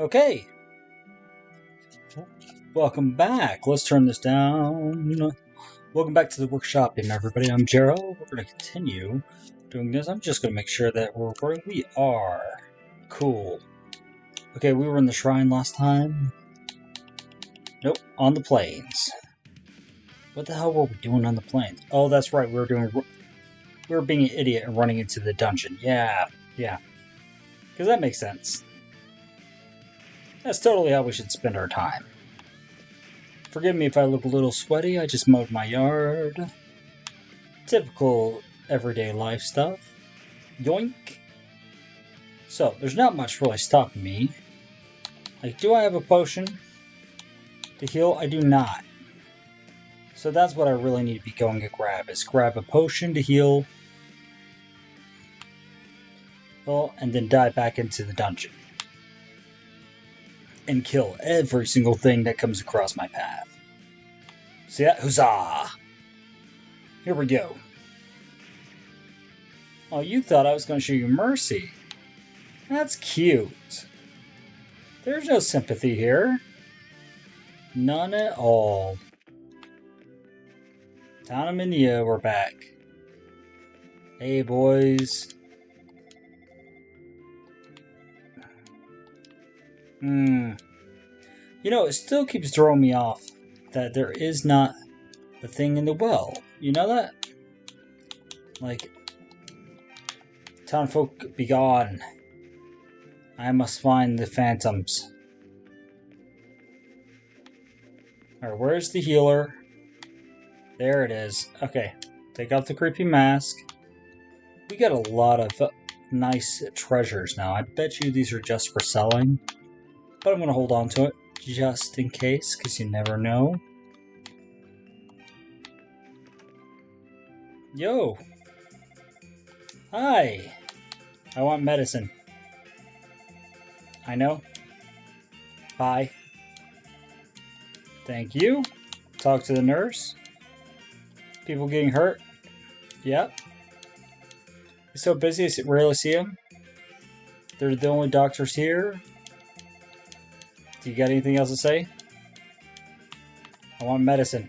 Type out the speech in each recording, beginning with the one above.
Okay, welcome back. Let's turn this down. Welcome back to the workshop, everybody. I'm Jero. We're going to continue doing this. I'm just going to make sure that we're recording. We are. Cool. Okay, we were in the shrine last time. Nope, on the plains. What the hell were we doing on the plains? Oh, that's right. We were being an idiot and running into the dungeon. Yeah. Because that makes sense. That's totally how we should spend our time. Forgive me if I look a little sweaty, I just mowed my yard. Typical everyday life stuff. Yoink. So, there's not much really stopping me. Like, do I have a potion to heal? I do not. So that's what I really need to be going to grab, is grab a potion to heal. Well, and then dive back into the dungeon. And kill every single thing that comes across my path. See that? Huzzah! Here we go. Oh, you thought I was going to show you mercy. That's cute. There's no sympathy here. None at all. Town of India, we're back. Hey, boys. You know, it still keeps throwing me off that there is not the thing in the well. You know that? Like, townfolk, be gone. I must find the phantoms. Alright, where's the healer? There it is. Okay, take out the creepy mask. We got a lot of nice treasures now. I bet you these are just for selling. But I'm going to hold on to it just in case, because you never know. Yo! Hi! I want medicine. I know. Bye. Thank you. Talk to the nurse. People getting hurt. Yep. He's so busy, I rarely see him. They're the only doctors here. Do you got anything else to say? I want medicine.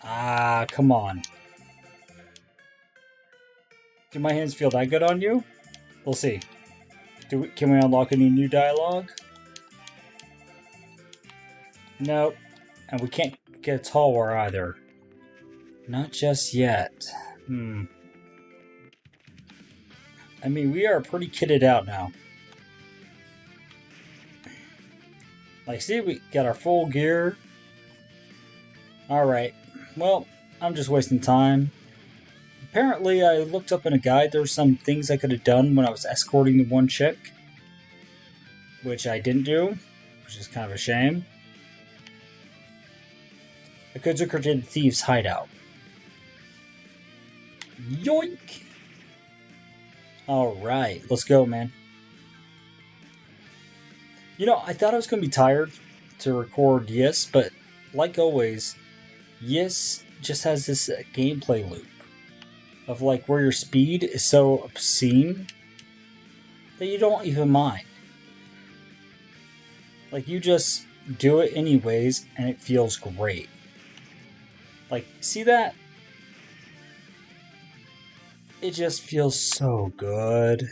Ah, come on. Do my hands feel that good on you? We'll see. Can we unlock any new dialogue? Nope. And we can't get a tall war either. Not just yet. I mean, we are pretty kitted out now. Like, see, we got our full gear. Alright. Well, I'm just wasting time. Apparently, I looked up in a guide, there were some things I could have done when I was escorting the one chick. Which I didn't do, which is kind of a shame. I could have took her to the thieves' hideout. Yoink! Alright, let's go, man. You know, I thought I was going to be tired to record Yes, but like always, Yes just has this gameplay loop of like where your speed is so obscene that you don't even mind. Like, you just do it anyways, and it feels great. Like, see that? It just feels so good.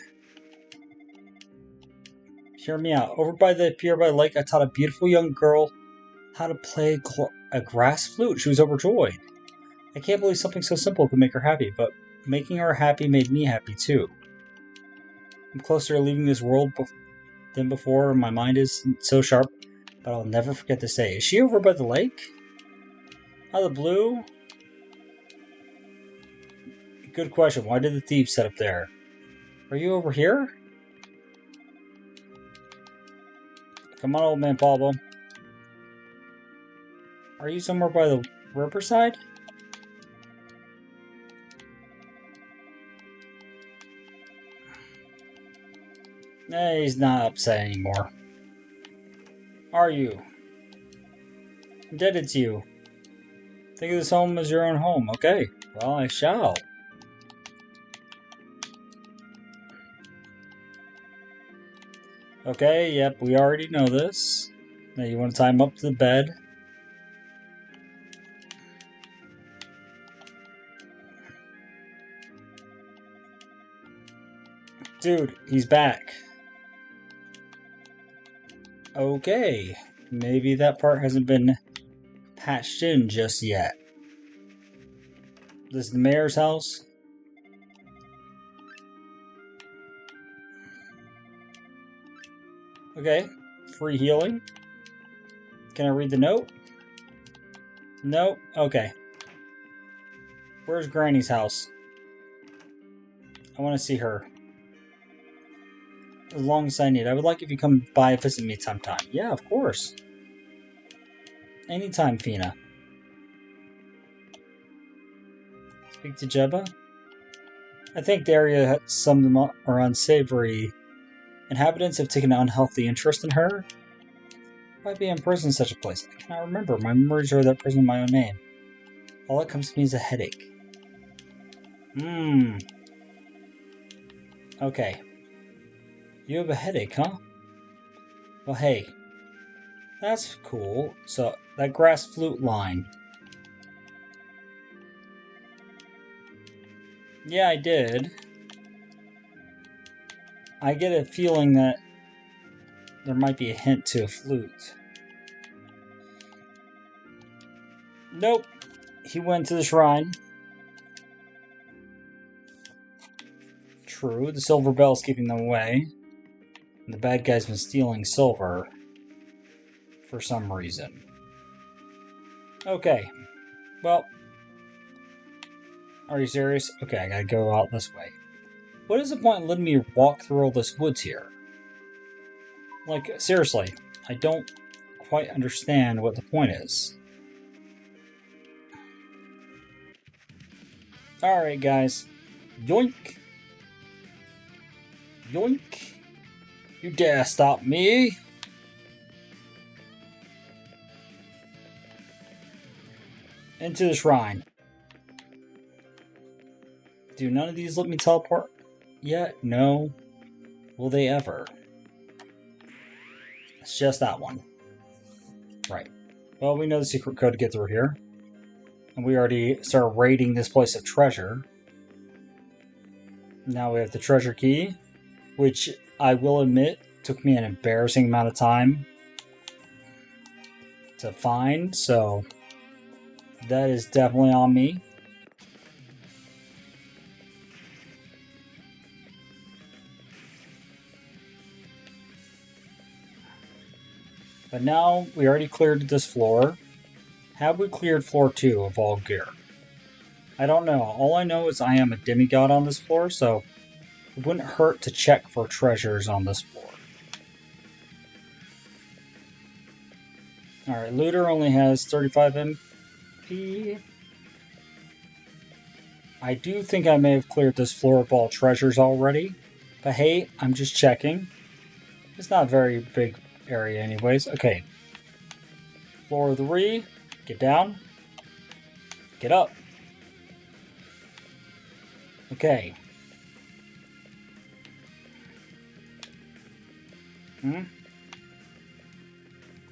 Hear me out. Over by the pier by the lake, I taught a beautiful young girl how to play a grass flute. She was overjoyed. I can't believe something so simple could make her happy, but making her happy made me happy too. I'm closer to leaving this world than before, and my mind is so sharp, but I'll never forget this day. Is she over by the lake? Out of the blue? Good question. Why did the thieves set up there? Are you over here? Come on, old man Pablo. Are you somewhere by the riverside? Nah, he's not upset anymore. Are you? Indebted to you. Think of this home as your own home. Okay, well, I shall. Okay, yep, we already know this. Now you want to tie him up to the bed. Dude, he's back. Okay, maybe that part hasn't been patched in just yet. This is the mayor's house. Okay, free healing. Can I read the note? Nope. Okay. Where's Granny's house? I want to see her. As long as I need. I would like if you come by and visit me sometime. Yeah, of course. Anytime, Fina. Speak to Jebba. I think the area, some of them are unsavory. Inhabitants have taken an unhealthy interest in her. Why be imprisoned in such a place? I cannot remember. My memories are that prison in my own name. All that comes to me is a headache. Okay. You have a headache, huh? Well, hey. That's cool. So, that grass flute line. Yeah, I did. I get a feeling that there might be a hint to a flute. Nope. He went to the shrine. True, the silver bell's keeping them away. And the bad guy's been stealing silver. For some reason. Okay. Well. Are you serious? Okay, I gotta go out this way. What is the point in letting me walk through all this woods here? Like, seriously. I don't quite understand what the point is. Alright, guys. Yoink. Yoink. You dare stop me? Into the shrine. Do none of these let me teleport yet? No. Will they ever? It's just that one. Right. Well, we know the secret code to get through here. And we already started raiding this place of treasure. Now we have the treasure key, which I will admit took me an embarrassing amount of time to find, so that is definitely on me. But now we already cleared this floor. Have we cleared floor 2 of all gear? I don't know. All I know is I am a demigod on this floor, so it wouldn't hurt to check for treasures on this floor. Alright, looter only has 35 MP. I do think I may have cleared this floor of all treasures already. But hey, I'm just checking. It's not a very big area anyways. Okay. Floor 3. Get down. Get up. Okay.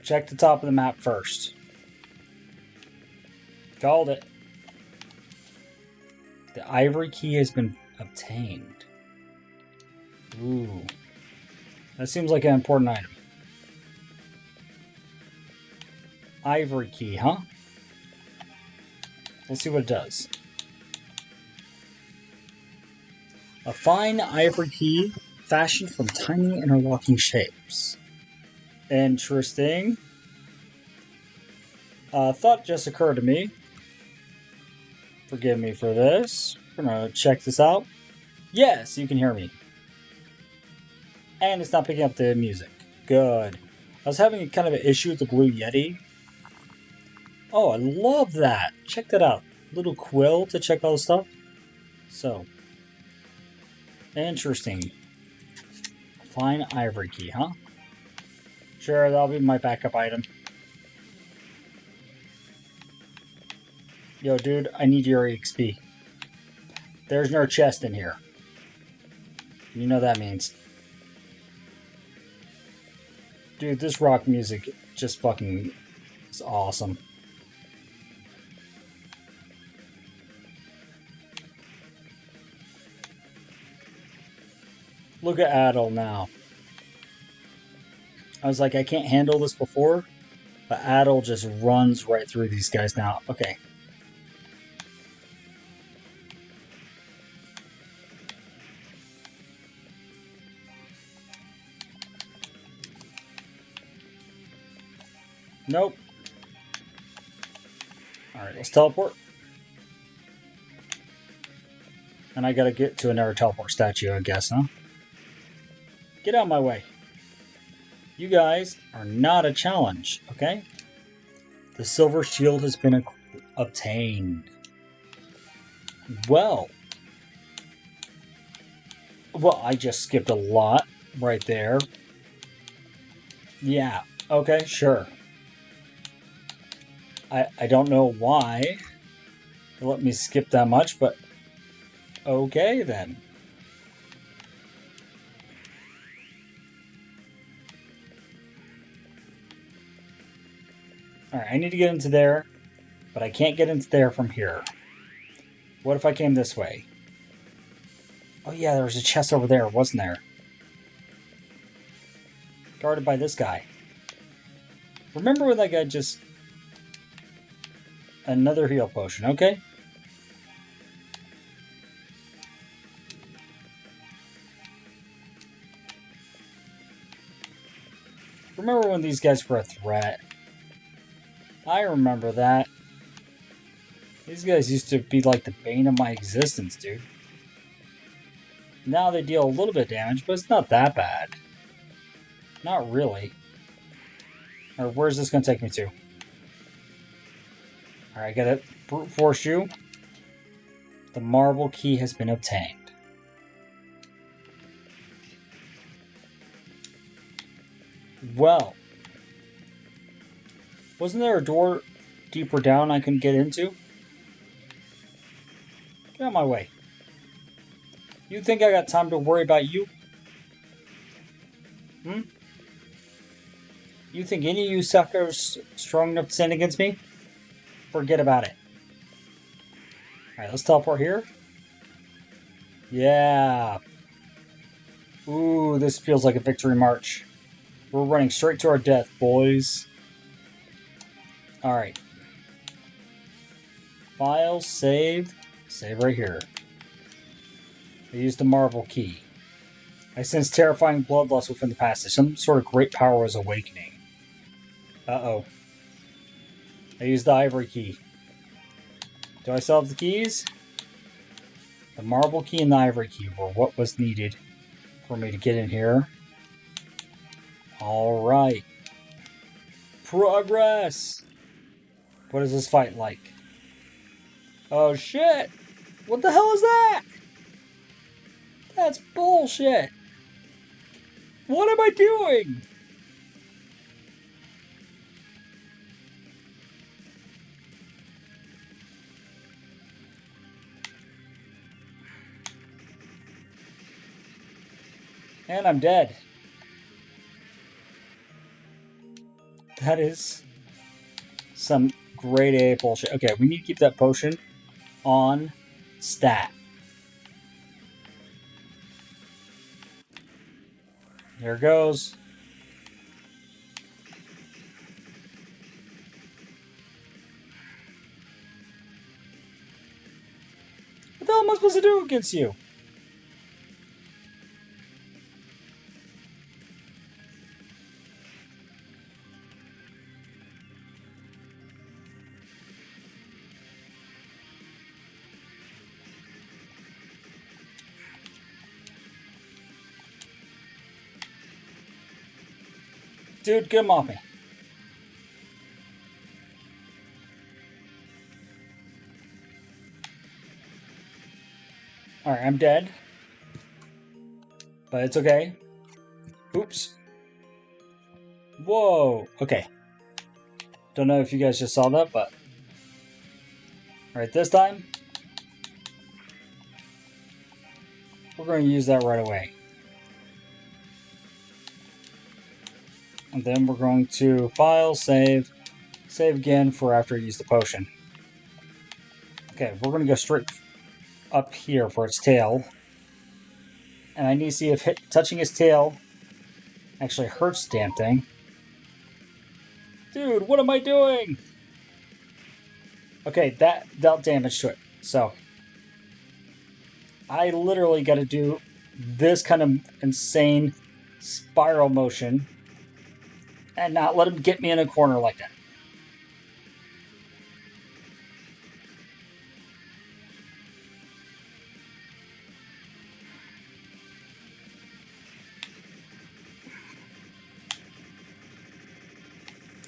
Check the top of the map first. Called it. The ivory key has been obtained. Ooh. That seems like an important item. Ivory key, huh? Let's see what it does. A fine ivory key fashioned from tiny interlocking shapes. Interesting. Thought just occurred to me. Forgive me for this. We're gonna check this out. Yes, you can hear me. And it's not picking up the music. Good. I was having kind of an issue with the Blue Yeti. Oh, I love that. Check that out. Little quill to check all the stuff. So. Interesting. Fine ivory key, huh? Sure, that'll be my backup item. Yo, dude, I need your XP. There's no chest in here. You know what that means. Dude, this rock music just fucking is awesome. Look at Adel now. I was like, I can't handle this before, but Adel just runs right through these guys now. Okay. Nope. Alright, let's teleport. And I gotta get to another teleport statue, I guess, huh? Get out of my way. You guys are not a challenge, okay? The silver shield has been obtained. Well, I just skipped a lot right there. Yeah, okay, sure. I don't know why it let me skip that much, but okay then. Alright, I need to get into there, but I can't get into there from here. What if I came this way? Oh yeah, there was a chest over there, wasn't there? Guarded by this guy. Remember when that guy just... Another heal potion, okay? Remember when these guys were a threat? I remember that. These guys used to be like the bane of my existence, dude. Now they deal a little bit of damage, but it's not that bad. Not really. Or where's this going to take me to? Alright, got it. Brute force you. The marble key has been obtained. Well. Wasn't there a door deeper down I can get into? Get out of my way. You think I got time to worry about you? You think any of you suckers strong enough to stand against me? Forget about it. Alright, let's teleport here. Yeah. Ooh, this feels like a victory march. We're running straight to our death, boys. Alright. File, save. Save right here. I used the marble key. I sense terrifying bloodlust within the passage. Some sort of great power was awakening. Uh-oh. I used the ivory key. Do I still have the keys? The marble key and the ivory key were what was needed for me to get in here. Alright. Progress! What is this fight like? Oh shit! What the hell is that? That's bullshit! What am I doing? And I'm dead. That is some grade A bullshit. Okay, we need to keep that potion on stat. Here goes. What the hell am I supposed to do against you? Dude, get him off me. Alright, I'm dead. But it's okay. Oops. Whoa. Okay. Don't know if you guys just saw that, but... Alright, this time... We're going to use that right away. And then we're going to file, save again for after I use the potion. Okay, we're going to go straight up here for its tail. And I need to see if touching his tail actually hurts the damn thing. Dude, what am I doing? Okay, that dealt damage to it. So, I literally got to do this kind of insane spiral motion and not let him get me in a corner like that.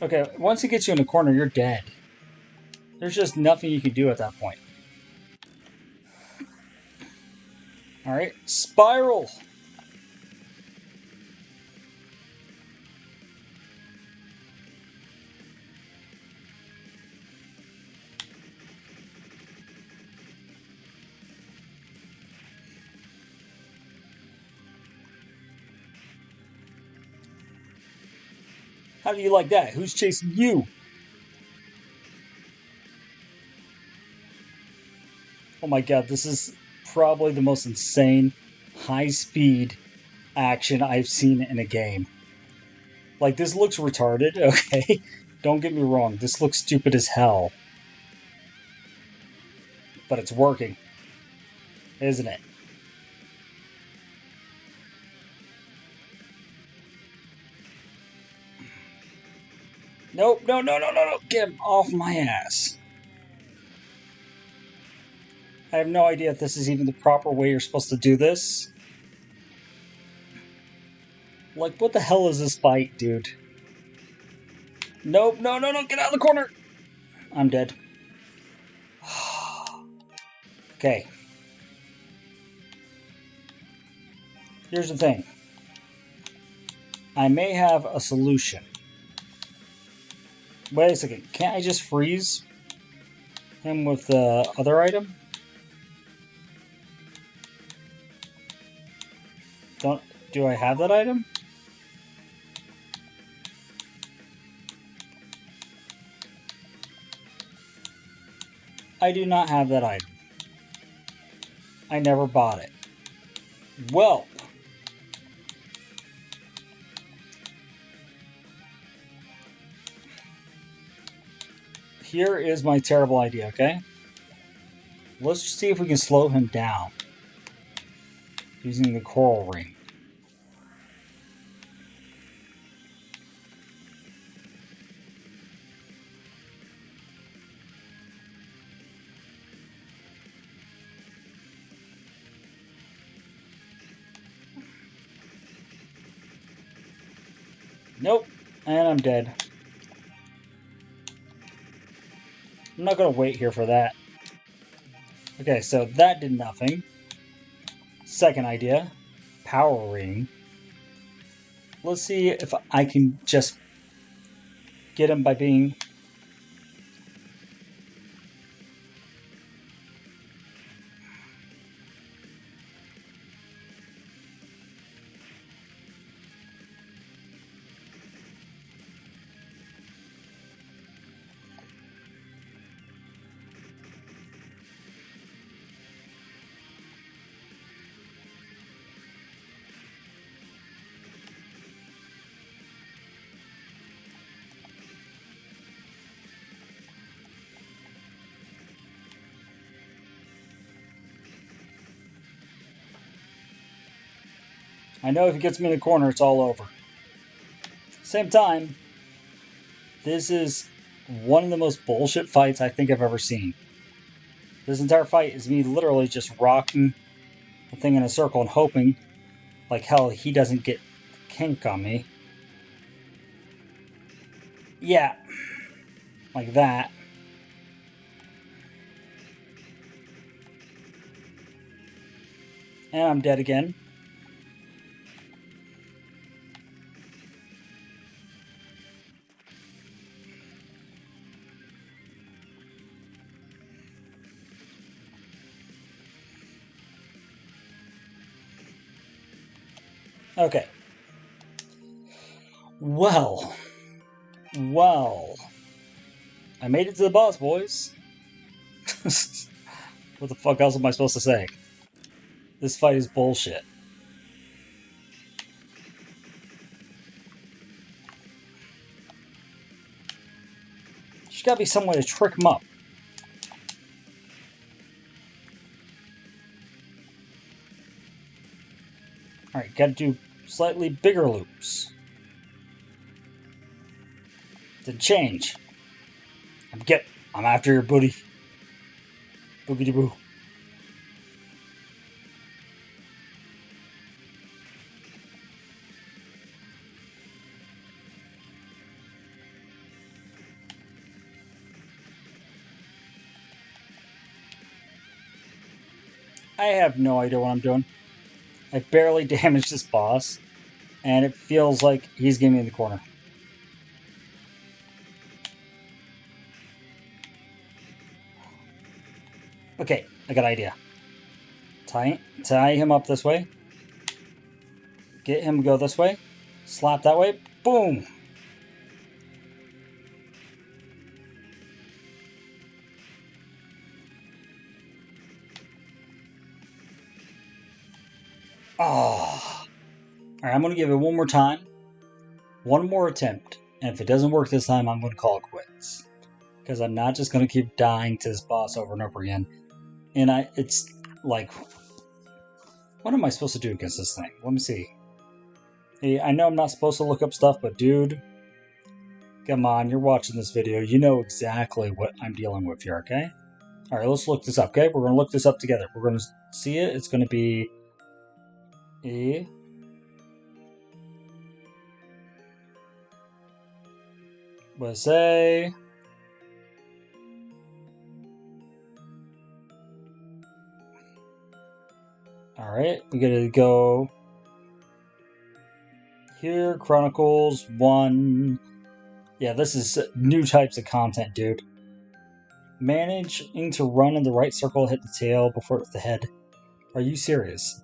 Okay, once he gets you in a corner, you're dead. There's just nothing you can do at that point. Alright, spiral! How do you like that? Who's chasing you? Oh my god, this is probably the most insane high-speed action I've seen in a game. Like, this looks retarded, okay? Don't get me wrong, this looks stupid as hell. But it's working. Isn't it? Nope, no, no, no, no, no! Get him off my ass! I have no idea if this is even the proper way you're supposed to do this. Like, what the hell is this fight, dude? Nope, no, no, no, get out of the corner! I'm dead. Okay. Here's the thing. I may have a solution. Wait a second. Can't I just freeze him with the other item? Do I have that item? I do not have that item. I never bought it. Well. Here is my terrible idea, okay? Let's see if we can slow him down. Using the coral ring. Nope. And I'm dead. I'm not going to wait here for that. Okay, so that did nothing. Second idea. Power ring. Let's see if I can just get him by being... I know if he gets me in the corner, it's all over. Same time, this is one of the most bullshit fights I think I've ever seen. This entire fight is me literally just rocking the thing in a circle and hoping, like hell, he doesn't get kink on me. Yeah. Like that. And I'm dead again. Okay. Well. Well. I made it to the boss, boys. What the fuck else am I supposed to say? This fight is bullshit. There's gotta be some way to trick him up. Alright, gotta do slightly bigger loops. Then change. I'm after your booty. Boogity boo. I have no idea what I'm doing. I barely damaged this boss, and it feels like he's getting me in the corner. Okay, I got an idea. Tie him up this way. Get him to go this way. Slap that way. Boom! Oh. Alright, I'm going to give it one more time. One more attempt. And if it doesn't work this time, I'm going to call it quits. Because I'm not just going to keep dying to this boss over and over again. And it's like... What am I supposed to do against this thing? Let me see. Hey, I know I'm not supposed to look up stuff, but dude... Come on, you're watching this video. You know exactly what I'm dealing with here, okay? Alright, let's look this up, okay? We're going to look this up together. We're going to see it. It's going to be... Was a... Alright, we gotta go... Here, Chronicles 1... Yeah, this is new types of content, dude. Managing to run in the right circle, hit the tail before it's the head. Are you serious?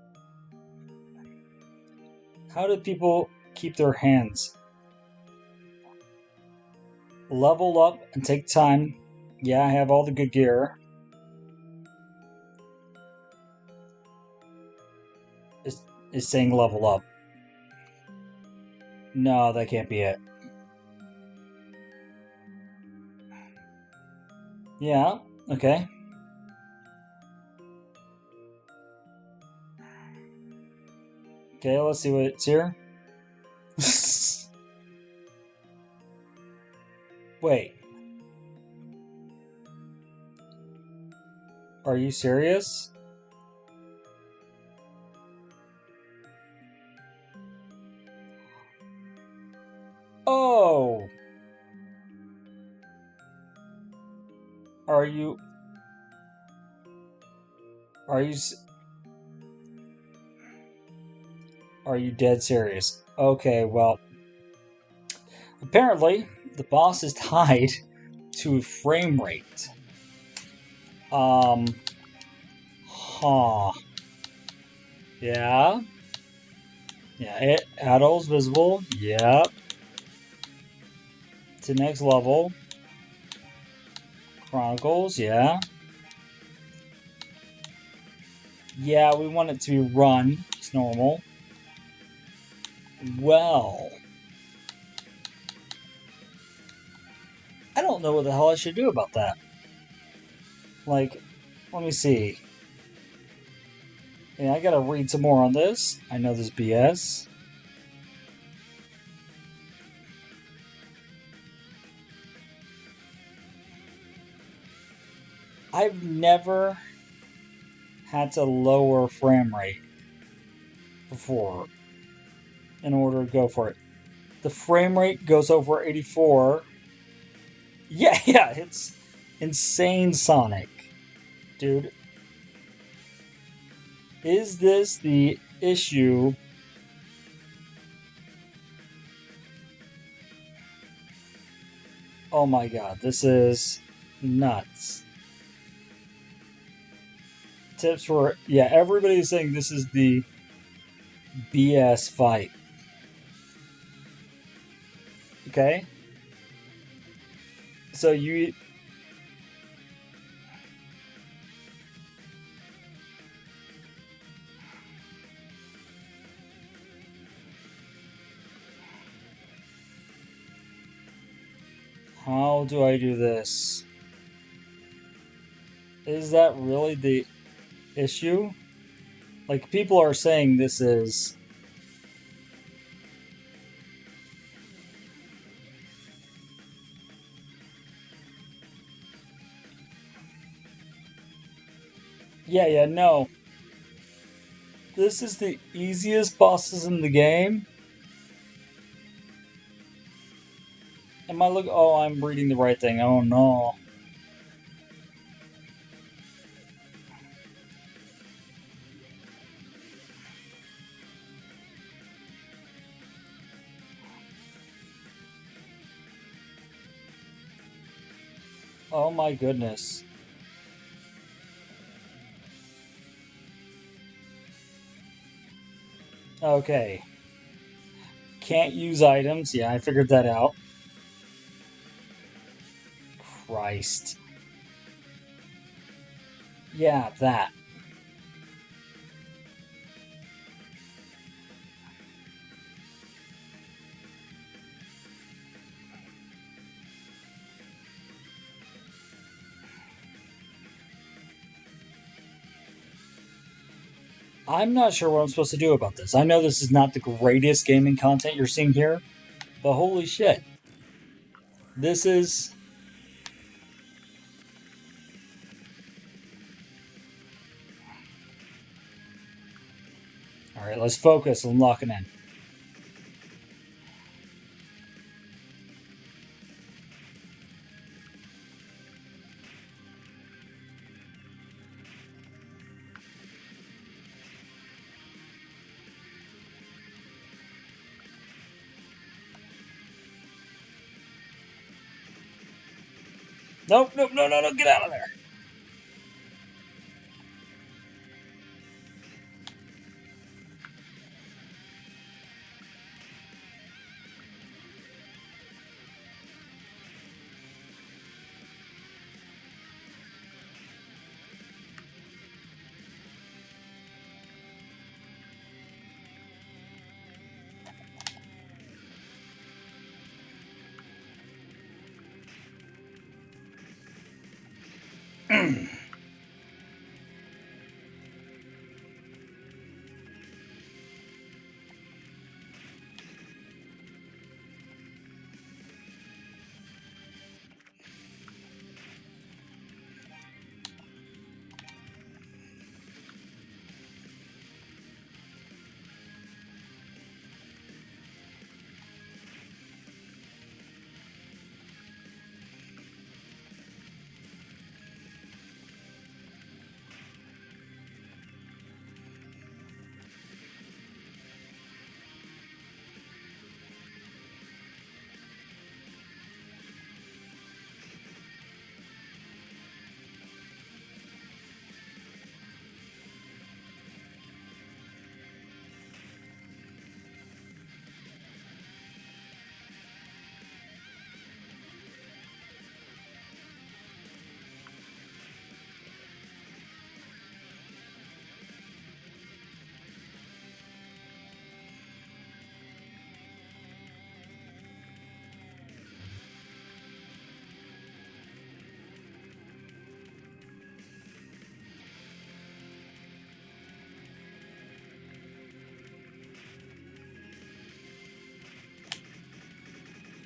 How do people keep their hands? Level up and take time. Yeah, I have all the good gear. It's saying level up. No, that can't be it. Yeah, okay. Okay, let's see what's here. Wait. Are you serious? Oh! Are you dead serious? Okay, well, apparently the boss is tied to frame rate. Huh. Yeah. Yeah, Adult's visible. Yep. To next level. Chronicles, yeah. Yeah, we want it to run. It's normal. Well. I don't know what the hell I should do about that. Like, let me see. Yeah, I gotta read some more on this. I know this BS. I've never had to lower frame rate before in order to go for it. The frame rate goes over 84. Yeah, it's insane, Sonic. Dude. Is this the issue? Oh my god, this is nuts. Tips for... Yeah, everybody's saying this is the BS fight. Okay. So you... How do I do this? Is that really the issue? Like, people are saying this is... Yeah, no. This is the easiest bosses in the game. Am I look? Oh, I'm reading the right thing. Oh no. Oh my goodness. Okay. Can't use items. Yeah, I figured that out. Christ. Yeah, that. I'm not sure what I'm supposed to do about this. I know this is not the greatest gaming content you're seeing here, but holy shit. This is... Alright, let's focus on locking in. Nope, nope, no, no, no, get out of there.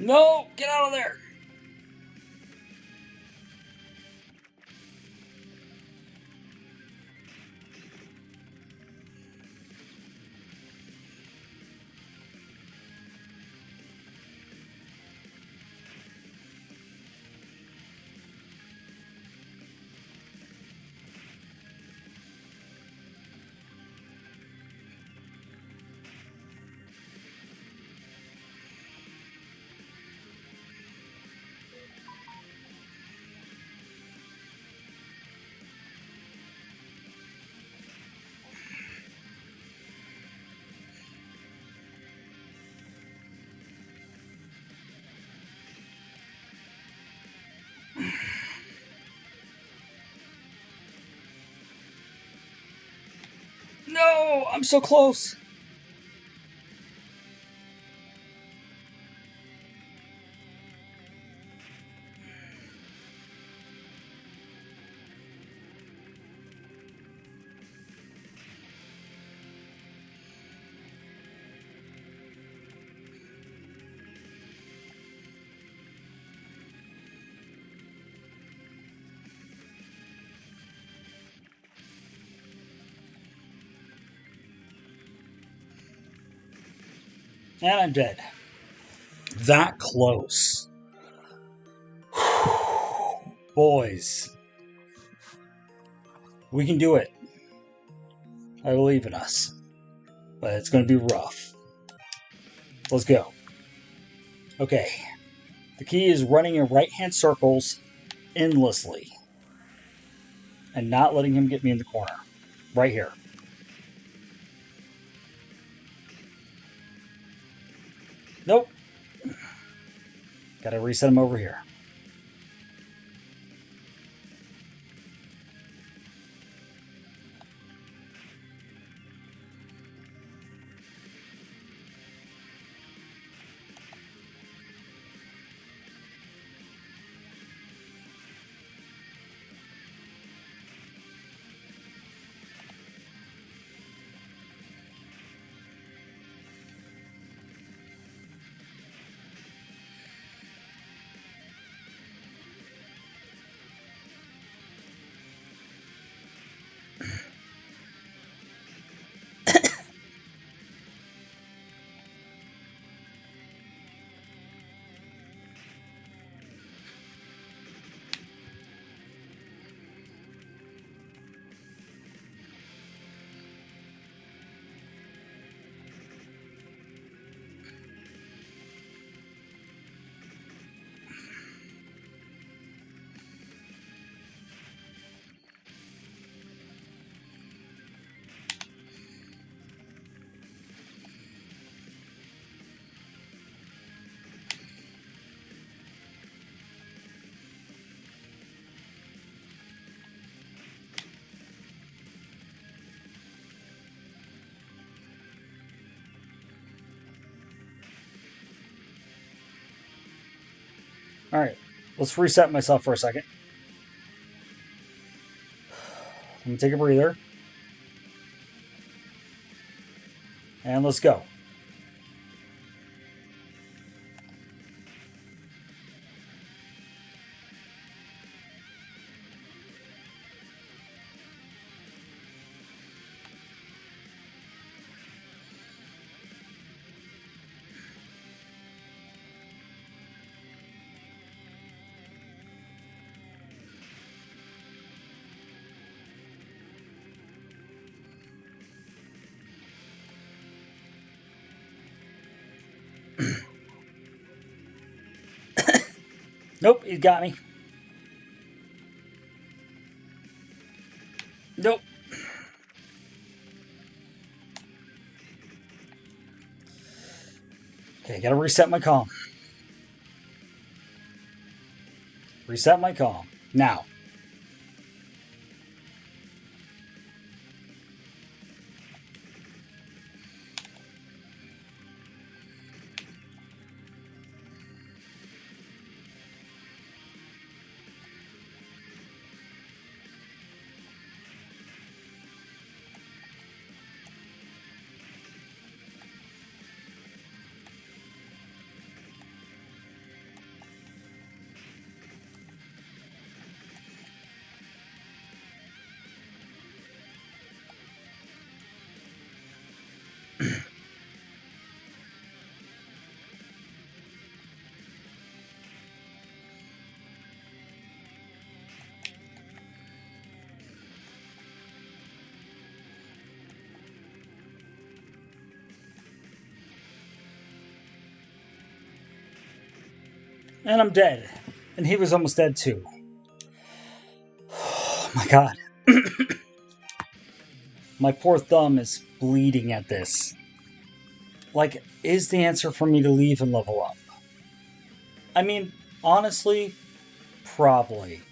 No, get out of there. No, I'm so close. And I'm dead. That close. Boys, we can do it. I believe in us. But it's going to be rough. Let's go. Okay. The key is running in right-hand circles endlessly. And not letting him get me in the corner. Right here. Nope. Gotta reset him over here. Alright. Let's reset myself for a second. Let me take a breather. And let's go. Nope, he's got me. Nope. Okay, gotta reset my calm. Reset my calm. Now. And I'm dead. And he was almost dead too. Oh my god. My poor thumb is bleeding at this. Like, is the answer for me to leave and level up? I mean, honestly, probably.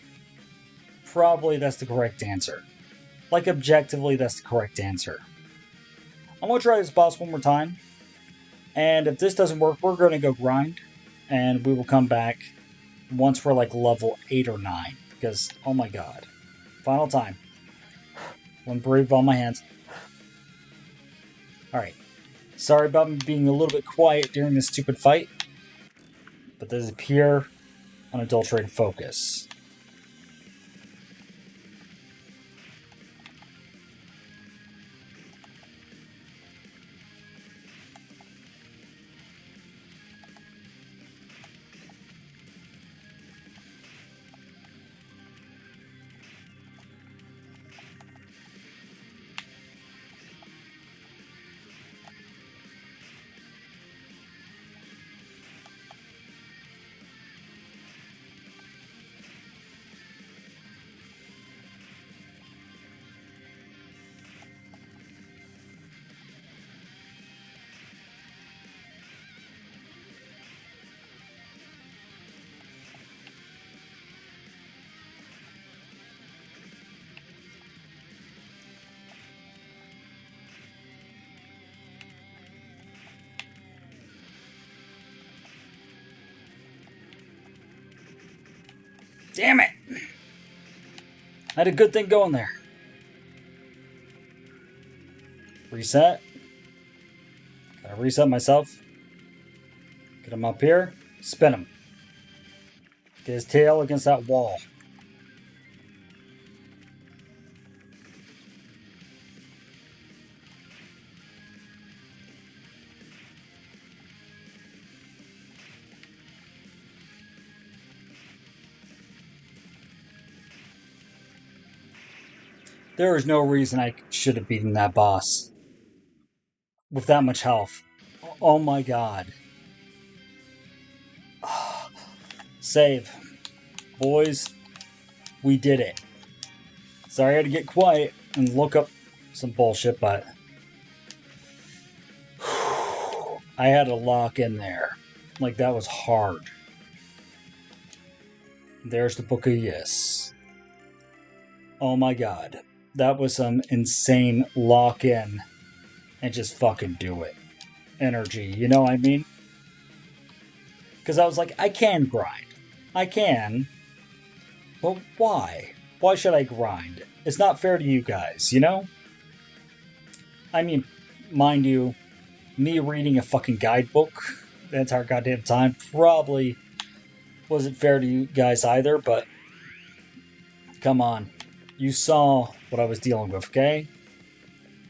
Probably that's the correct answer. Like, objectively, that's the correct answer. I'm going to try this boss one more time. And if this doesn't work, we're going to go grind. And we will come back once we're like level 8 or 9. Because, oh my god. Final time. One brave on my hands. Alright. Sorry about me being a little bit quiet during this stupid fight. But this is pure, unadulterated focus. Damn it! I had a good thing going there. Reset. Gotta reset myself. Get him up here. Spin him. Get his tail against that wall. There is no reason I should have beaten that boss. With that much health. Oh my god. Save. Boys, we did it. Sorry I had to get quiet and look up some bullshit, but I had to lock in there. Like, that was hard. There's the Book of Yes. Oh my god. That was some insane lock in and just fucking do it energy, you know what I mean? Because I was like, I can grind. I can. But why? Why should I grind? It's not fair to you guys, you know? I mean, mind you, me reading a fucking guidebook the entire goddamn time probably wasn't fair to you guys either, but come on. You saw what I was dealing with, okay?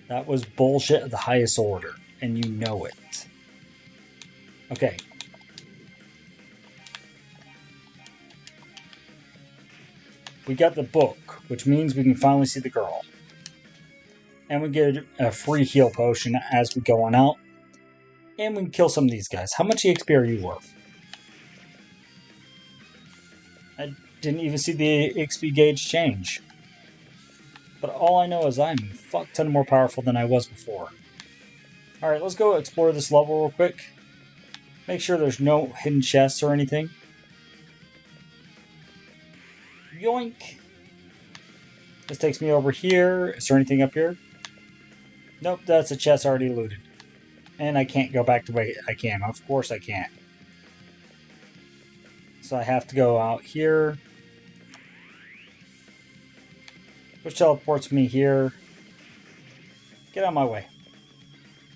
That was bullshit of the highest order, and you know it. Okay. We got the book, which means we can finally see the girl. And we get a free heal potion as we go on out. And we can kill some of these guys. How much EXP are you worth? I didn't even see the EXP gauge change. But all I know is I'm a fuck ton more powerful than I was before. Alright, let's go explore this level real quick. Make sure there's no hidden chests or anything. Yoink! This takes me over here. Is there anything up here? Nope, that's a chest already looted. And I can't go back the way I came. Of course I can't. So I have to go out here. Which teleports me here. Get out of my way.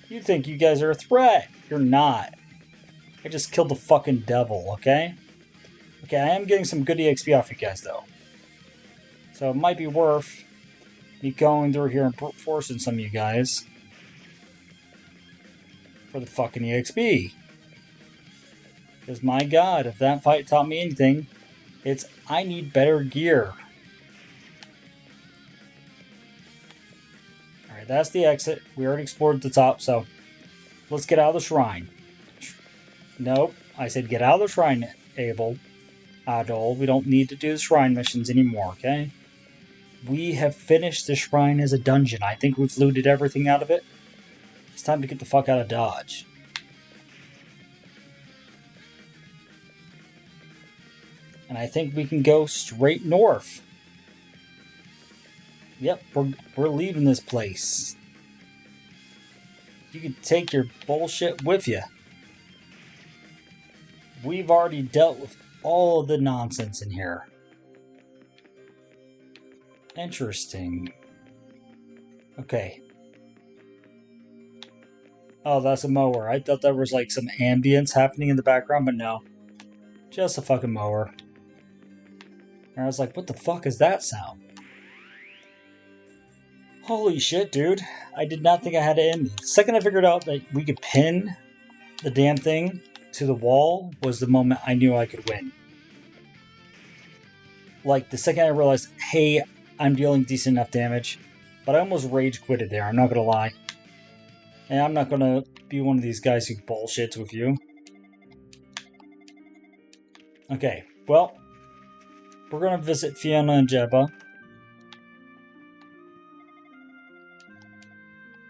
You think you guys are a threat. You're not. I just killed the fucking devil, okay? Okay, I am getting some good EXP off you guys, though. So it might be worth me going through here and forcing some of you guys for the fucking EXP. Because my god, if that fight taught me anything, it's I need better gear. Alright, that's the exit. We already explored the top, so let's get out of the shrine. Nope, I said get out of the shrine, Abel. Adol, we don't need to do the shrine missions anymore, okay? We have finished the shrine as a dungeon. I think we've looted everything out of it. It's time to get the fuck out of Dodge. And I think we can go straight north. Yep, we're leaving this place. You can take your bullshit with you. We've already dealt with all of the nonsense in here. Interesting. Okay. Oh, that's a mower. I thought there was like some ambience happening in the background, but no. Just a fucking mower. And I was like, what the fuck is that sound? Holy shit, dude. I did not think I had it in me. The second I figured out that we could pin the damn thing to the wall was the moment I knew I could win. Like, the second I realized, hey, I'm dealing decent enough damage. But I almost rage quitted there, I'm not gonna lie. And I'm not gonna be one of these guys who bullshits with you. Okay, well, we're gonna visit Fiona and Jeba.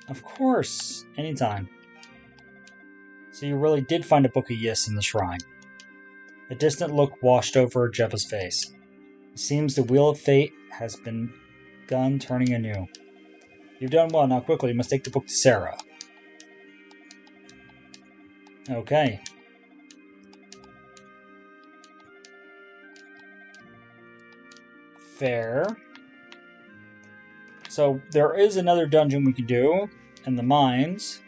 Of course, anytime. So you really did find a book of Yis in the shrine. A distant look washed over Jeba's face. It seems the wheel of fate has begun turning anew. You've done well, now quickly, you must take the book to Sarah. Okay. Fair. So there is another dungeon we can do in the mines.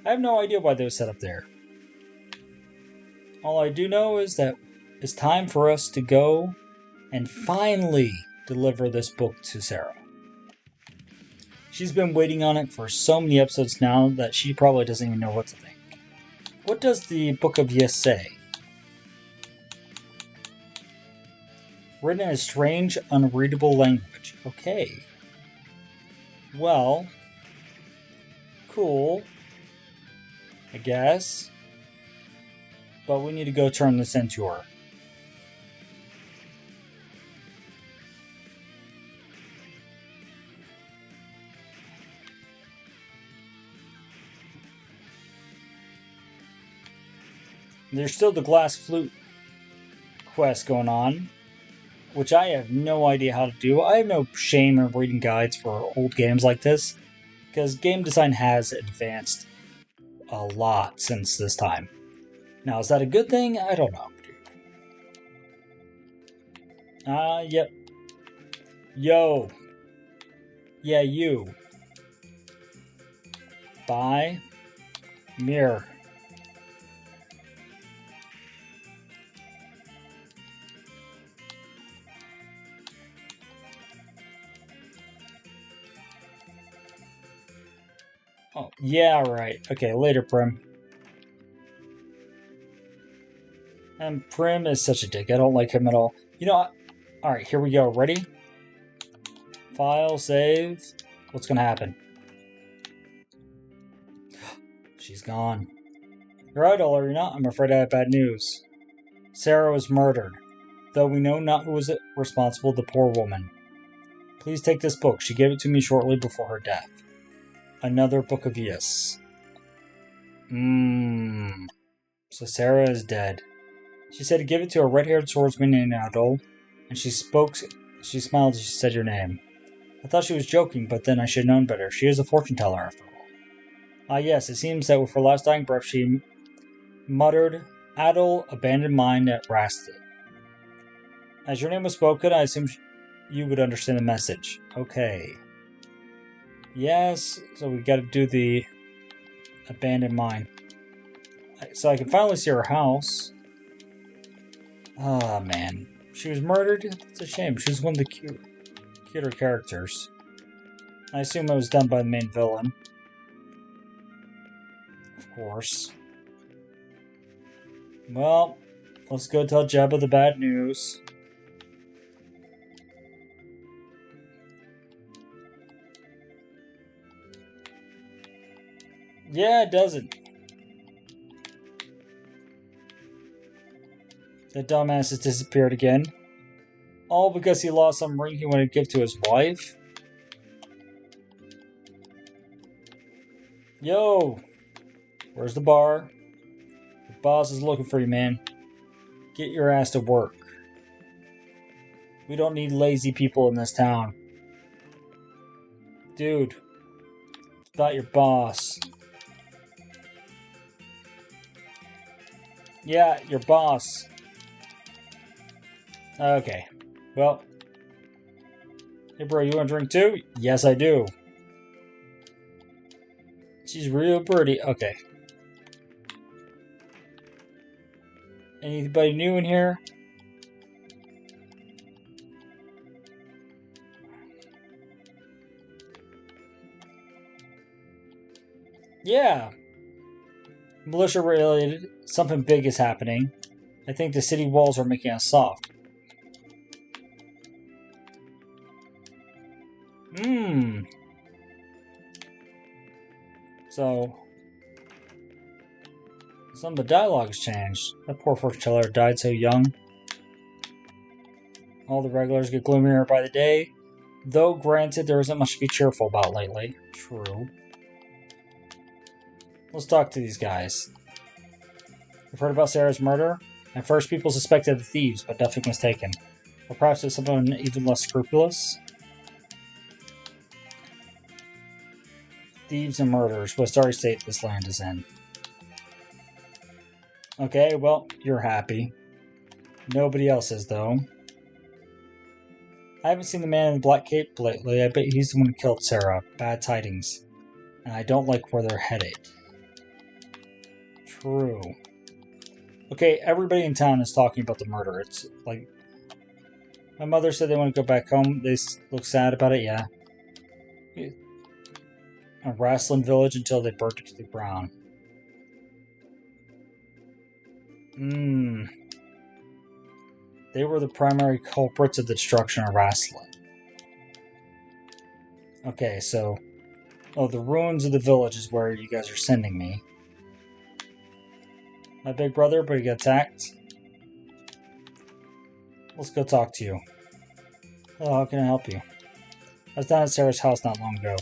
I have no idea why they were set up there. All I do know is that it's time for us to go and finally deliver this book to Sarah. She's been waiting on it for so many episodes now that she probably doesn't even know what to think. What does the Book of Yes say? Written in a strange, unreadable language. Okay. Well, cool, I guess. But we need to go turn this into her. There's still the glass flute quest going on, which I have no idea how to do. I have no shame in reading guides for old games like this, because game design has advanced a lot since this time. Now, is that a good thing? I don't know. Yep. Yo. Yeah, you. Buy. Mirror. Oh, yeah, right. Okay, later, Prim. And Prim is such a dick. I don't like him at all. You know what? Alright, here we go. Ready? File, save. What's gonna happen? She's gone. You're idle, are you not? I'm afraid I have bad news. Sarah was murdered. Though we know not who was responsible, the poor woman. Please take this book. She gave it to me shortly before her death. Another book of Yes. So Sarah is dead. She said to give it to a red-haired swordsman named Adol, and she smiled as she said your name. I thought she was joking, but then I should have known better. She is a fortune teller, after all. Ah, yes, it seems that with her last dying breath, she muttered, Adol, abandoned mine at Rasted. As your name was spoken, I assumed you would understand the message. Okay. Yes, so we gotta do the abandoned mine. So I can finally see her house. Ah, man. She was murdered? It's a shame. She was one of the cuter characters. I assume it was done by the main villain. Of course. Well, let's go tell Jeba the bad news. Yeah, it doesn't. The dumbass has disappeared again. All because he lost some ring he wanted to give to his wife? Yo! Where's the bar? The boss is looking for you, man. Get your ass to work. We don't need lazy people in this town. Dude. It's about your boss. Yeah, your boss. Okay. Well. Hey bro, you want a drink too? Yes, I do. She's real pretty. Okay. Anybody new in here? Yeah. Militia related. Something big is happening. I think the city walls are making us soft. So, some of the dialogue's changed. That poor fortune teller died so young. All the regulars get gloomier by the day. Though, granted, there isn't much to be cheerful about lately. True. Let's talk to these guys. You've heard about Sarah's murder? At first, people suspected the thieves, but nothing was taken. Or perhaps it's someone even less scrupulous? Thieves and murderers. What sorry state this land is in. Okay, well, you're happy. Nobody else is, though. I haven't seen the man in the black cape lately. I bet he's the one who killed Sarah. Bad tidings. And I don't like where they're headed. True. Okay, everybody in town is talking about the murder. It's like... My mother said they want to go back home. They look sad about it, yeah. A wrestling village until they burnt it to the ground. They were the primary culprits of the destruction of wrestling. Okay, so... Oh, the ruins of the village is where you guys are sending me. My big brother, but he got attacked. Let's go talk to you. Hello, how can I help you? I was down at Sarah's house not long ago.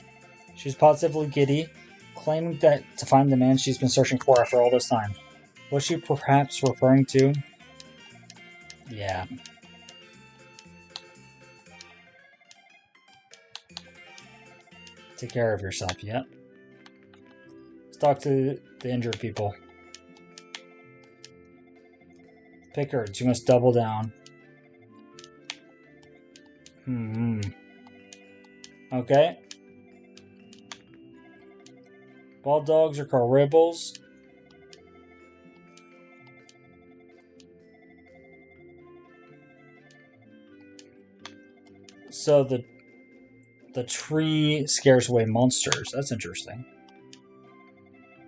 She was positively giddy, claiming that to find the man she's been searching for after all this time. Was she perhaps referring to? Yeah. Take care of yourself, yeah? Let's talk to the injured people. Pickards, you must double down. Okay. Bald dogs are called ribbles. So the tree scares away monsters. That's interesting.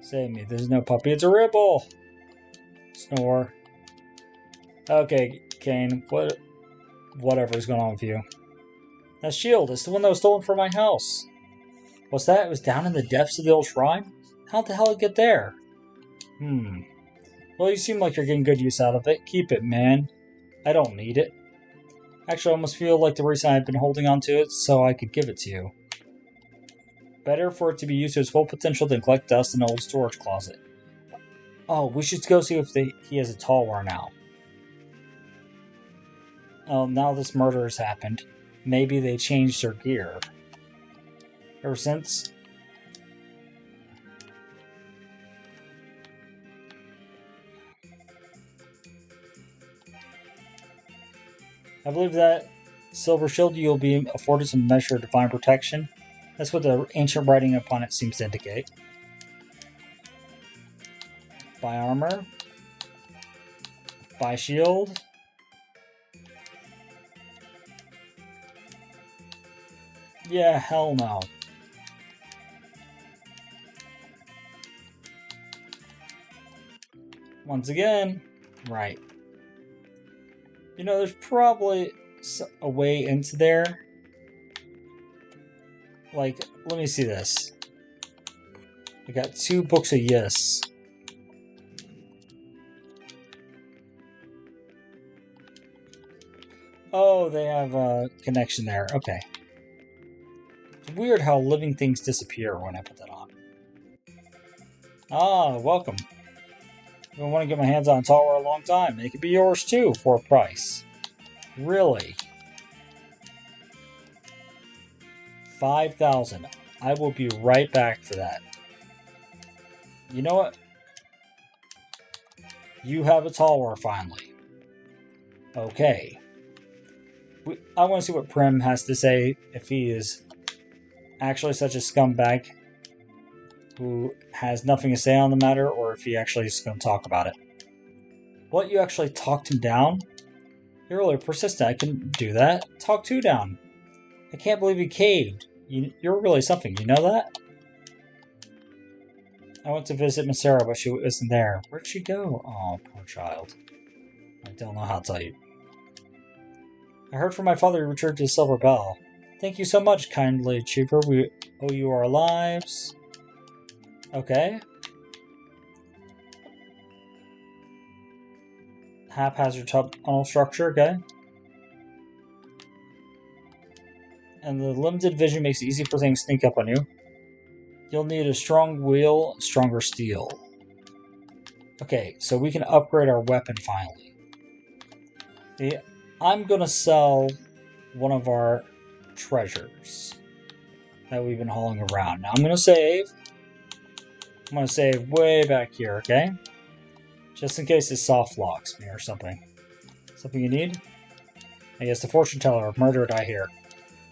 Save me. There's no puppy. It's a ribble. Snore. Okay, Kane. Whatever's going on with you. That shield. It's the one that was stolen from my house. What's that? It was down in the depths of the old shrine? How the hell did it get there? Well, you seem like you're getting good use out of it. Keep it, man. I don't need it. Actually, I almost feel like the reason I've been holding on to it so I could give it to you. Better for it to be used to its full potential than collect dust in an old storage closet. Oh, we should go see if he has a tall war now. Oh, now this murder has happened. Maybe they changed their gear. Ever since... I believe that silver shield you'll be afforded some measure of divine protection. That's what the ancient writing upon it seems to indicate. Buy armor. Buy shield. Yeah, hell no. Once again, right. You know, there's probably a way into there. Like, let me see this. I got 2 books of yes. Oh, they have a connection there. Okay. It's weird how living things disappear when I put that on. Ah, welcome. I've been wanting to get my hands on a tower a long time. It could be yours too, for a price. Really? 5,000. I will be right back for that. You know what? You have a tall war finally. Okay. I want to see what Prim has to say, if he is actually such a scumbag who has nothing to say on the matter, or if he actually is going to talk about it. What, you actually talked him down? You're really persistent. I couldn't do that. Talked who down? I can't believe you caved. You're really something, you know that? I went to visit Miss Sarah, but she isn't there. Where'd she go? Oh, poor child. I don't know how to tell you. I heard from my father he returned to the Silver Bell. Thank you so much, kindly achiever. We owe you our lives. Okay. Haphazard tunnel structure, okay. And the limited vision makes it easy for things to sneak up on you. You'll need a strong wheel and stronger steel. Okay, so we can upgrade our weapon finally. I'm gonna sell one of our treasures that we've been hauling around. Now I'm gonna save. I'm gonna save way back here, okay? Just in case it soft locks me or something. Something you need? I guess the fortune teller. Murdered, I hear.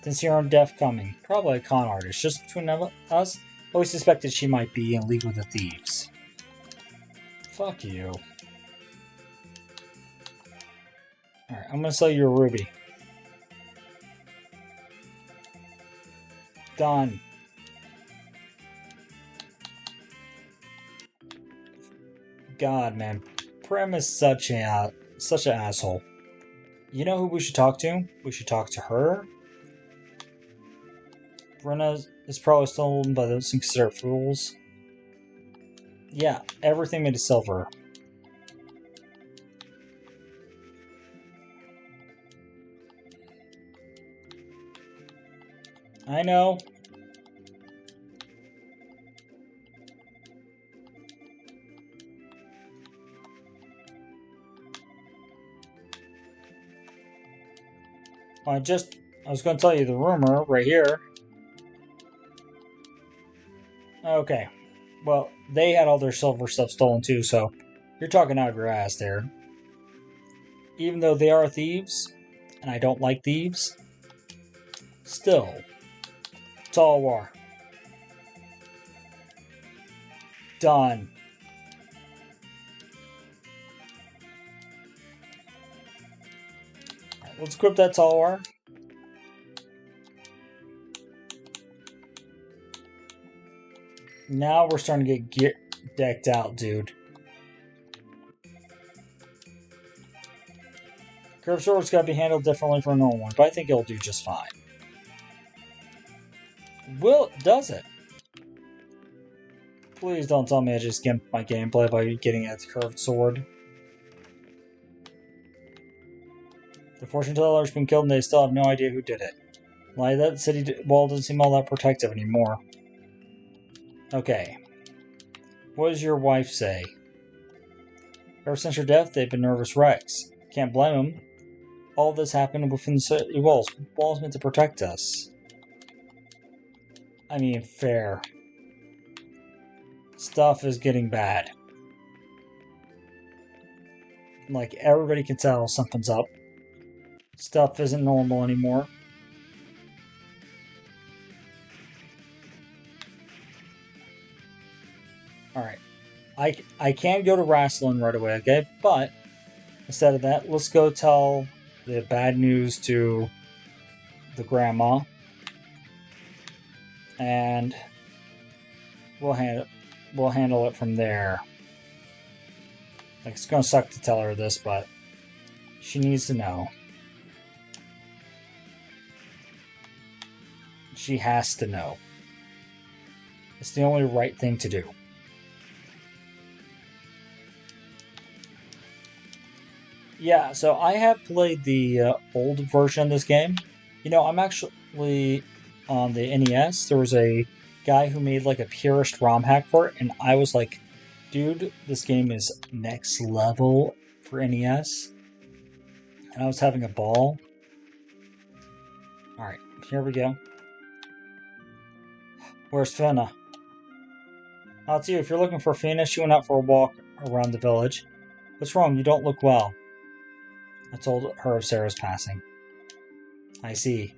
Sincere on death coming. Probably a con artist. Just between us, always suspected she might be in league with the thieves. Fuck you. Alright, I'm gonna sell you a ruby. Done. God, man. Prem is such an asshole. You know who we should talk to? We should talk to her. Brenna is probably stolen by those inconsiderate fools. Yeah, everything made of silver. I know. I was going to tell you the rumor right here. Okay. Well, they had all their silver stuff stolen too, so you're talking out of your ass there. Even though they are thieves, and I don't like thieves, still, it's all war. Done. Right, let's equip that tall war. Now we're starting to get decked out, dude. Curved sword's gotta be handled differently from a normal one, but I think it'll do just fine. Does it? Please don't tell me I just gimped my gameplay by getting a curved sword. The fortune teller's been killed and they still have no idea who did it. Like, that city wall doesn't seem all that protective anymore. Okay. What does your wife say? Ever since her death, they've been nervous wrecks. Can't blame them. All this happened within the city walls. The walls meant to protect us. I mean, fair. Stuff is getting bad. Like, everybody can tell something's up. Stuff isn't normal anymore. Alright. I can go to Rasslin right away, okay? But instead of that, let's go tell the bad news to the grandma. And we'll handle it from there. Like, it's gonna suck to tell her this, but she needs to know. She has to know. It's the only right thing to do. Yeah, so I have played the old version of this game. You know, I'm actually on the NES. There was a guy who made like a purist ROM hack for it, and I was like, dude, this game is next level for NES. And I was having a ball. Alright, here we go. Where's Finna? I'll tell you, if you're looking for Finna, she went out for a walk around the village. What's wrong? You don't look well. I told her of Sarah's passing. I see.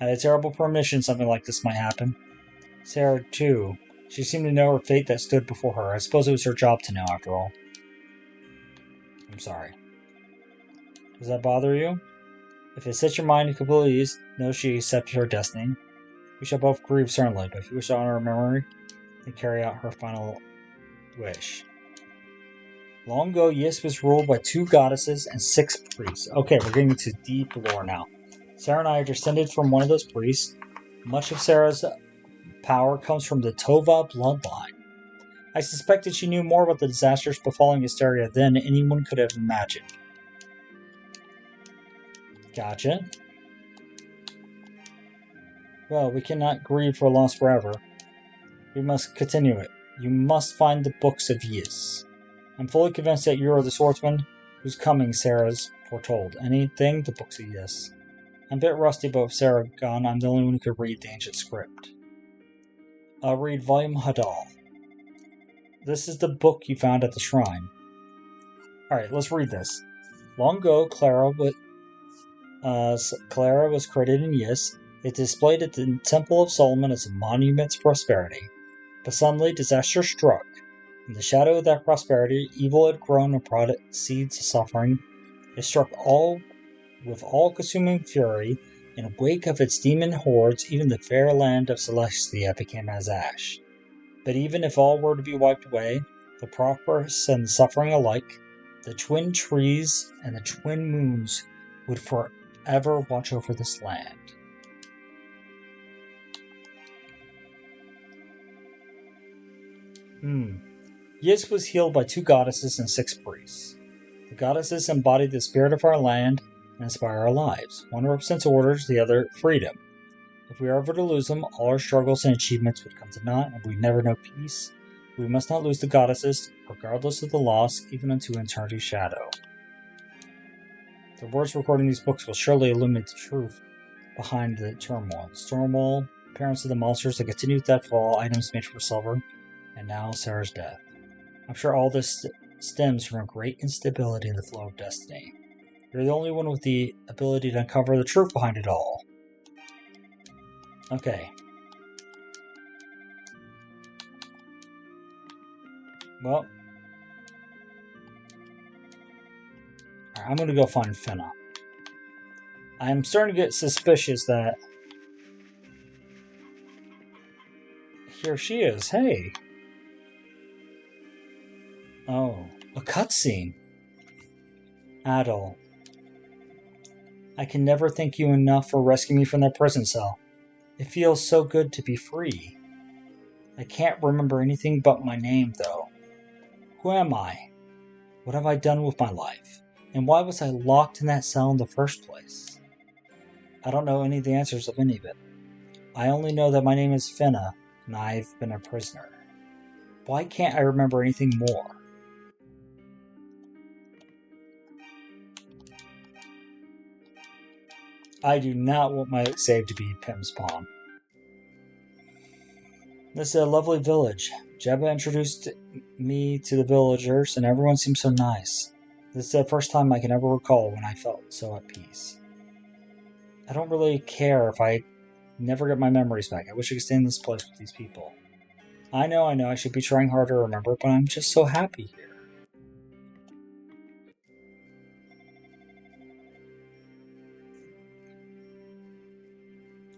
I had a terrible premonition something like this might happen. Sarah, too. She seemed to know her fate that stood before her. I suppose it was her job to know, after all. I'm sorry. Does that bother you? If it sets your mind completely at ease, know she accepted her destiny. We shall both grieve, certainly, but if you wish to honor her memory, then carry out her final wish. Long ago, Yis was ruled by 2 goddesses and 6 priests. Okay, we're getting into deep lore now. Sarah and I are descended from one of those priests. Much of Sarah's power comes from the Tova bloodline. I suspected she knew more about the disasters befalling Hysteria than anyone could have imagined. Gotcha. Well, we cannot grieve for loss forever. We must continue it. You must find the books of Yis. I'm fully convinced that you are the swordsman whose coming Sarah's foretold. Anything, the books of Yis. I'm a bit rusty, but with Sarah gone, I'm the only one who could read the ancient script. I'll read Volume Hadal. This is the book you found at the shrine. Alright, let's read this. Long ago, Clara was created in Yis. It displayed at the Temple of Solomon as a monument to prosperity. But suddenly, disaster struck. In the shadow of that prosperity, evil had grown and brought seeds of suffering. It struck all with all-consuming fury. In the wake of its demon hordes, even the fair land of Celestia became as ash. But even if all were to be wiped away, the prosperous and the suffering alike, the twin trees and the twin moons would forever watch over this land. Yis was healed by 2 goddesses and 6 priests. The goddesses embodied the spirit of our land and inspire our lives. One represents orders, the other freedom. If we are ever to lose them, all our struggles and achievements would come to naught, and we never know peace. We must not lose the goddesses, regardless of the loss, even unto eternity's shadow. The words recording these books will surely illuminate the truth behind the turmoil. The turmoil, appearance of the monsters, the continued theft of all items made from silver, and now Sarah's death. I'm sure all this stems from a great instability in the flow of destiny. You're the only one with the ability to uncover the truth behind it all. Okay. Well. I'm gonna go find Finna. I'm starting to get suspicious that... Here she is, hey! Oh, a cutscene. Adol. I can never thank you enough for rescuing me from that prison cell. It feels so good to be free. I can't remember anything but my name, though. Who am I? What have I done with my life? And why was I locked in that cell in the first place? I don't know any of the answers of any of it. I only know that my name is Finna, and I've been a prisoner. Why can't I remember anything more? I do not want my save to be Pim's Pawn. This is a lovely village. Jebba introduced me to the villagers, and everyone seems so nice. This is the first time I can ever recall when I felt so at peace. I don't really care if I never get my memories back. I wish I could stay in this place with these people. I know, I should be trying harder to remember, but I'm just so happy here.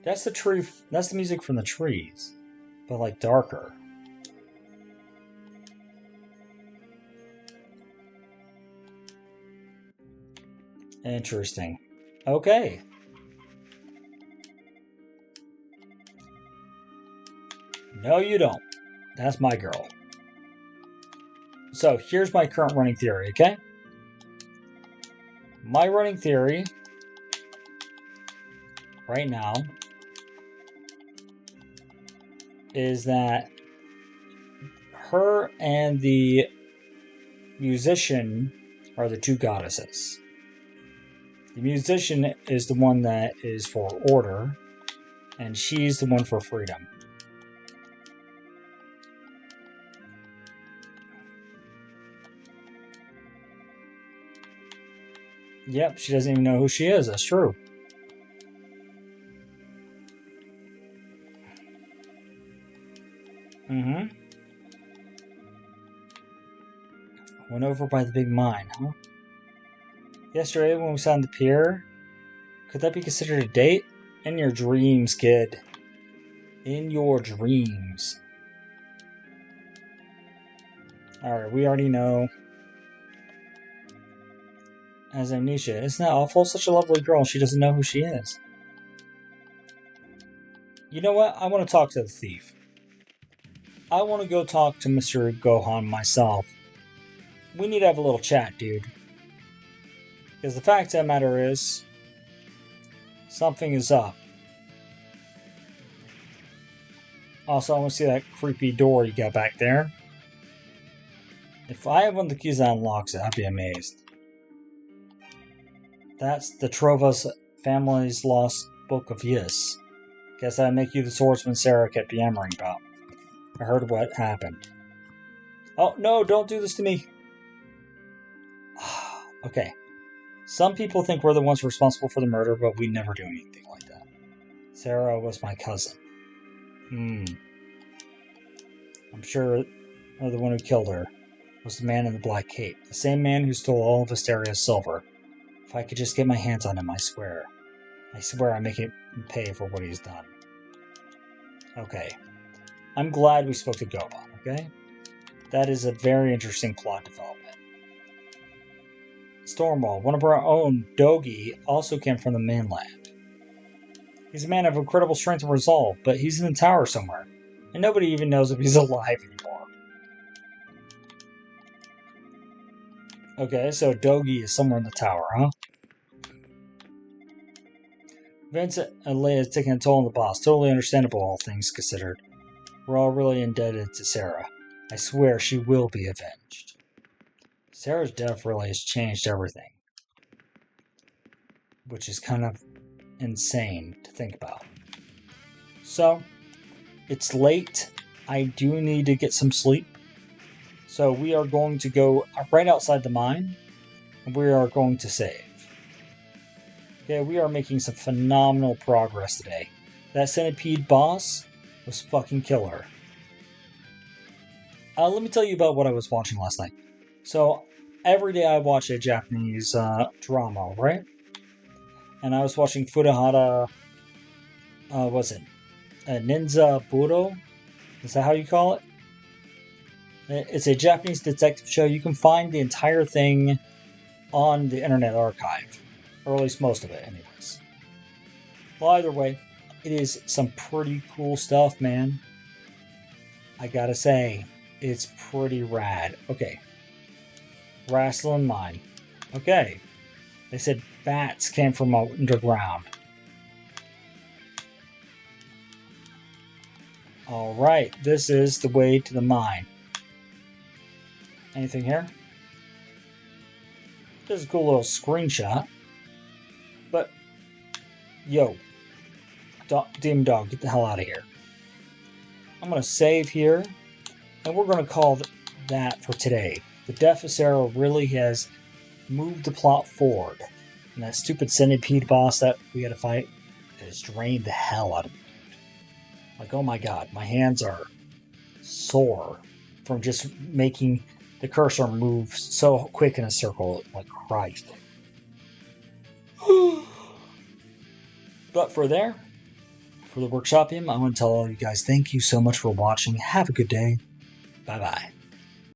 That's the tree. That's the music from the trees, but like darker. Interesting. Okay. No, you don't. That's my girl. So here's my current running theory, okay? My running theory right now is that her and the musician are the 2 goddesses. The musician is the one that is for order, and she's the one for freedom. Yep, she doesn't even know who she is. That's true. Mm-hmm. Went over by the big mine, huh? Yesterday when we sat on the pier, could that be considered a date? In your dreams, kid. In your dreams. Alright, we already know. As amnesia. Isn't that awful? Such a lovely girl, she doesn't know who she is. You know what? I want to talk to the thief. I want to go talk to Mr. Gohan myself. We need to have a little chat, dude. Because the fact of the matter is, something is up. Also, I want to see that creepy door you got back there. If I have one of the keys that unlocks it, I'd be amazed. That's the Trova's family's lost book of Yis. Guess I'd make you the swordsman Sarah kept yammering about. I heard what happened. Oh, no, don't do this to me. Okay. Some people think we're the ones responsible for the murder, but we never do anything like that. Sarah was my cousin. I'm sure the one who killed her was the man in the black cape. The same man who stole all of Asteria's silver. If I could just get my hands on him, I swear. I swear I make him pay for what he's done. Okay. I'm glad we spoke to Gohan, okay? That is a very interesting plot development. Stormwall, one of our own, Dogi, also came from the mainland. He's a man of incredible strength and resolve, but he's in the tower somewhere, and nobody even knows if he's alive anymore. Okay, so Dogi is somewhere in the tower, huh? Events at Leia is taking a toll on the boss. Totally understandable, all things considered. We're all really indebted to Sarah. I swear she will be avenged. Sarah's death really has changed everything. Which is kind of insane to think about. So, it's late. I do need to get some sleep. So we are going to go right outside the mine. And we are going to save. Okay, we are making some phenomenal progress today. That centipede boss was fucking killer. Let me tell you about what I was watching last night. So, every day I watch a Japanese drama, right? And I was watching Furuhara, was it Ninja Buro? Is that how you call it? It's a Japanese detective show. You can find the entire thing on the Internet Archive. Or at least most of it, anyways. Well, either way, it is some pretty cool stuff, man. I gotta say, it's pretty rad. Okay. Wrestling Mine. Okay. They said bats came from underground. Alright, this is the way to the mine. Anything here? This is a cool little screenshot. But, yo. Demon Dog, get the hell out of here. I'm going to save here. And we're going to call that for today. The death of Sarah really has moved the plot forward. And that stupid centipede boss that we had to fight has drained the hell out of me. Like, oh my god, my hands are sore from just making the cursor move so quick in a circle. Like, Christ. But for the workshop, I want to tell all you guys thank you so much for watching. Have a good day. Bye-bye.